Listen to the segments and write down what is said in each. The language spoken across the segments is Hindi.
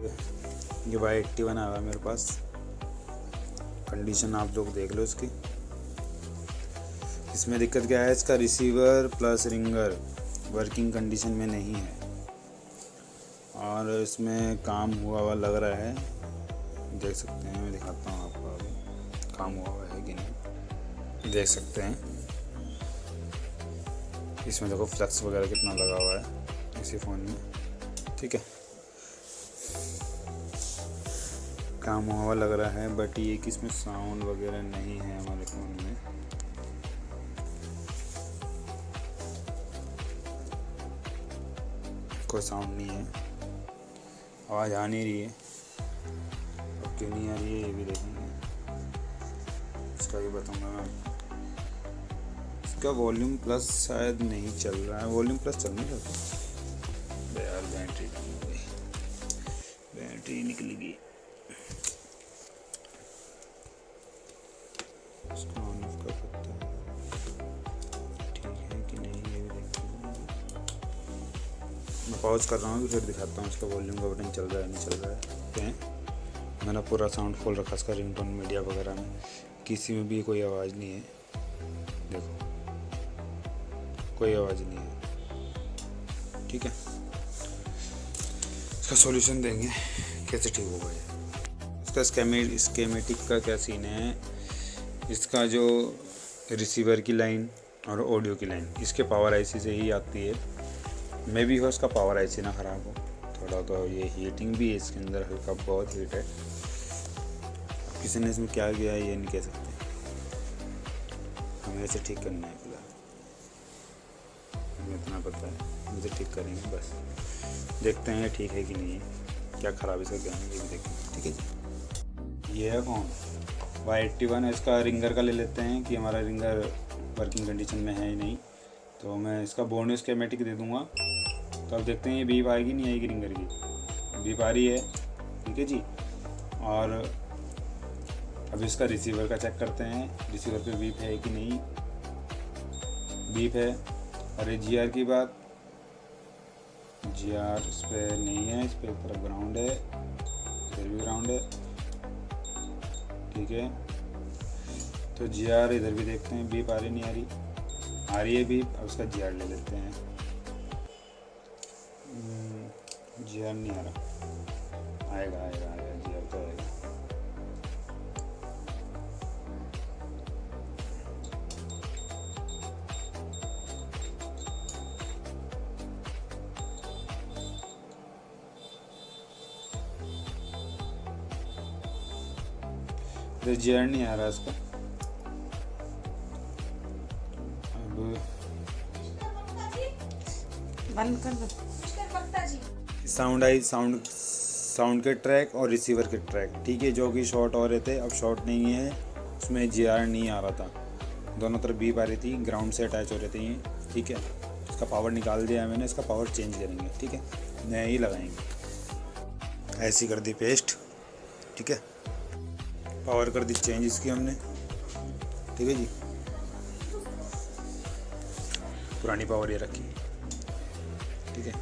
ये Y81 आ रहा है मेरे पास। कंडीशन आप लोग देख लो इसकी। इसमें दिक्कत क्या है, इसका receiver plus ringer working condition में नहीं है और इसमें काम हुआ हुआ लग रहा है। देख सकते हैं, मैं दिखाता हूँ आपको अभी काम हुआ हुआ है कि नहीं। देख सकते हैं इसमें, देखो फ्लक्स वगैरह कितना लगा हुआ है इसी फ़ोन में। ठीक है, काम हुआ लग रहा है, बट ये कि इसमें साउंड वगैरह नहीं है हमारे फ़ोन में। कोई साउंड नहीं है, आवाज़ आ नहीं रही है। अब क्यों नहीं आ रही है ये भी देखेंगे, इसका भी बताऊंगा मैं। इसका वॉल्यूम प्लस शायद नहीं चल रहा है, वॉल्यूम प्लस चल नहीं रहा यार। बैटरी कम हो गई, बैटरी निकल गई। इसको ऑन ऑफ कर सकते हैं, ठीक है कि नहीं ये भी देखते हैं। मैं पॉज कर रहा हूँ, फिर दिखाता हूँ इसका वॉल्यूम का बटन चल रहा है नहीं चल रहा है। क्या मैंने पूरा साउंड फुल रखा इसका, रिंगटोन मीडिया वगैरह में किसी में भी कोई आवाज़ नहीं है। देखो कोई आवाज़ नहीं है। ठीक है, इसका सॉल्यूशन देंगे कैसे ठीक होगा ये। इसका स्केमेटिक का क्या सीन है, इसका जो रिसीवर की लाइन और ऑडियो की लाइन इसके पावर आईसी से ही आती है। मे भी हो इसका पावर आईसी ना ख़राब हो थोड़ा, तो ये हीटिंग भी है इसके अंदर, हल्का बहुत हीट है। किसी ने इसमें क्या किया है ये नहीं कह सकते, हमें इसे ठीक करना है फिलहाल। हमें इतना पता है, मुझे ठीक करेंगे बस। देखते हैं ठीक है कि नहीं है, क्या ख़राब इसका क्या नहीं, ये भी देखेंगे। ठीक है जी, ये है फ़ोन Y81 है। इसका रिंगर का ले लेते हैं कि हमारा रिंगर वर्किंग कंडीशन में है ही नहीं। तो मैं इसका बोर्ड स्कीमेटिक दे दूँगा, तो अब देखते हैं ये बीप आएगी नहीं आएगी रिंगर की। बीप आ रही है, ठीक है जी। और अब इसका रिसीवर का चेक करते हैं, रिसीवर पे बीप है कि नहीं। बीप है। और ये GR की बात, GR इस पर नहीं है, इस पर तरफ ग्राउंड है, इधर भी ग्राउंड है। ठीक है, तो GR इधर भी देखते हैं बीप आ रही नहीं आ रही। आ रही है बीप, अब उसका GR ले लेते हैं। GR नहीं आ रहा, आएगा आएगा आएगा, GR तो आएगा। तो GR नहीं आ रहा इसका। बंद कर दो। साउंड के ट्रैक और रिसीवर के ट्रैक, ठीक है, जो कि शॉर्ट हो रहे थे अब शॉर्ट नहीं है, उसमें GR नहीं आ रहा था। दोनों तरफ बीप आ रही थी, ग्राउंड से अटैच हो रहे थे ये। ठीक है, इसका पावर निकाल दिया है मैंने, इसका पावर चेंज करेंगे। ठीक है, नया ही लगाएंगे। ऐसी कर दी पेस्ट। ठीक है, पावर कर दी चेंज इसकी हमने। ठीक है जी, पुरानी पावर ये रखी। ठीक है,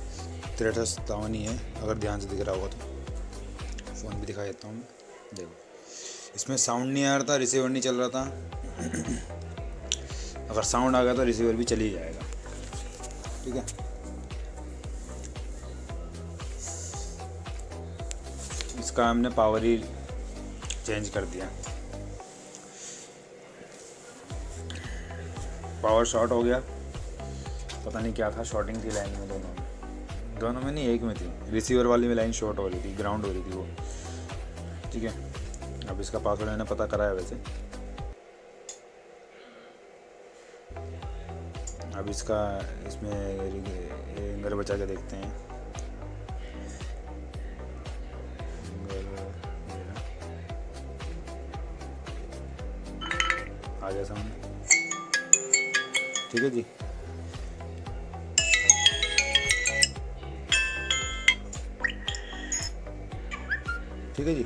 6357 ही है अगर ध्यान से दिख रहा होगा तो। फ़ोन भी दिखा देता हूँ मैं, देखो इसमें साउंड नहीं आ रहा था, रिसीवर नहीं चल रहा था। अगर साउंड आ गया तो रिसीवर भी चल ही जाएगा। ठीक है, इसका हमने पावर ही चेंज कर दिया। पावर शॉर्ट हो गया, पता नहीं क्या था, शॉर्टिंग थी लाइन में, दोनों में नहीं एक में थी। रिसीवर वाली में लाइन शॉर्ट हो रही थी, ग्राउंड हो रही थी वो। ठीक है, अब इसका पासवर्ड मैंने पता करा है वैसे। अब इसका इसमें रिंगर बचा के देखते हैं। आ गया सामने। ठीक है जी, ठीक है जी।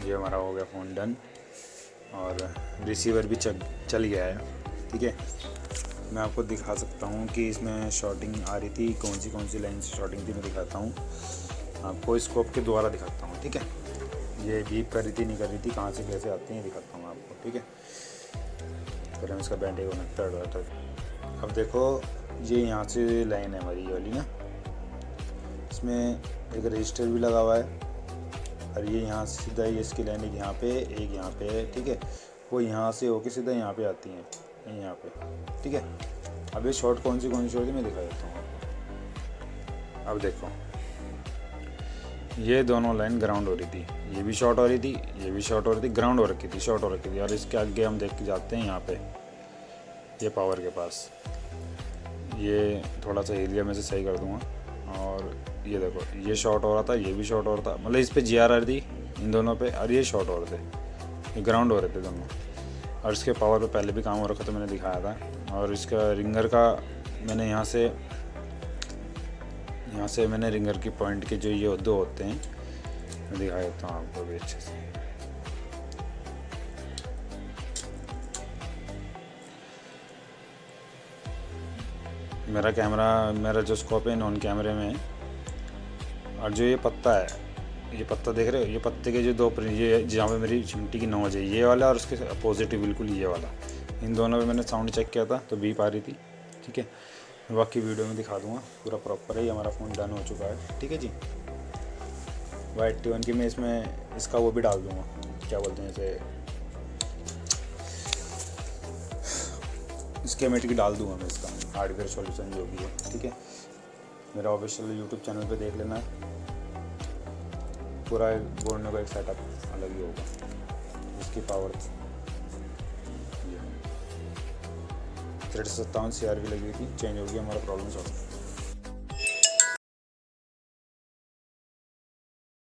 ये हमारा हो गया फ़ोन डन, और रिसीवर भी चल गया है। ठीक है, मैं आपको दिखा सकता हूँ कि इसमें शॉर्टिंग आ रही थी, कौन सी लाइन से शॉर्टिंग थी मैं दिखाता हूँ आपको, स्कोप के द्वारा दिखाता हूँ। ठीक है, ये बीप कर रही थी नहीं कर रही थी, कहाँ से कैसे आती हैं दिखाता हूँ आपको। ठीक है, पहले हम इसका बैंड कनेक्टर। अब देखो ये यहाँ से लाइन है हमारी ये वाली ना, इसमें एक रजिस्टर भी लगा हुआ है और ये यहाँ से सीधा ये इसकी लाइन एक यहाँ पे है। ठीक है, वो यहाँ से होके सीधा यहाँ पे आती हैं यहाँ पे। ठीक है, अब ये शॉर्ट कौन सी शॉर्ट थी मैं दिखा देता हूँ आपको। अब देखो ये दोनों लाइन ग्राउंड हो रही थी, ये भी शॉर्ट हो रही थी, ये भी शॉर्ट हो रही थी, ग्राउंड हो रखी थी, शॉर्ट हो रखी थी। और इसके आगे हम देख के जाते हैं यहाँ पे ये पावर के पास, ये थोड़ा सा एरिया में से सही कर दूँगा। और ये देखो ये शॉर्ट हो रहा था, ये भी शॉर्ट हो रहा था, मतलब इस पे GR आ रही थी इन दोनों पे, और ये शॉर्ट हो रहे थे, ये ग्राउंड हो रहे थे दोनों। और इसके पावर पे पहले भी काम हो रखा था, मैंने दिखाया था। और इसका रिंगर का मैंने यहाँ से मैंने रिंगर की पॉइंट के जो ये दो होते हैं मैं दिखा देता हूँ आपको भी अच्छे से। मेरा जो स्कोप है नॉन कैमरे में, और जो ये पत्ता है, ये पत्ता देख रहे हो, ये पत्ते के जो दो ये जहाँ पे मेरी चिमटी की नोच है ये वाला, और उसके अपोजिट बिल्कुल ये वाला, इन दोनों पे मैंने साउंड चेक किया था तो बीप आ रही थी। ठीक है, मैं बाकी वीडियो में दिखा दूंगा, पूरा प्रॉपर है। हमारा फ़ोन डन हो चुका है। ठीक है जी, Y81 की मैं इसमें इसका वो भी डाल दूंगा, क्या बोलते हैं इसे, स्कीमेटिक डाल दूंगा मैं इसका, हार्डवेयर सॉल्यूशन जो भी है। ठीक है, मेरा ऑफिशियल यूट्यूब चैनल पे देख लेना, पूरा बोर्ड का एक सेटअप अलग ही होगा। इसकी पावर 357 CR की लगी हुई थी, चेंज हो गई, हमारा प्रॉब्लम सॉल्व।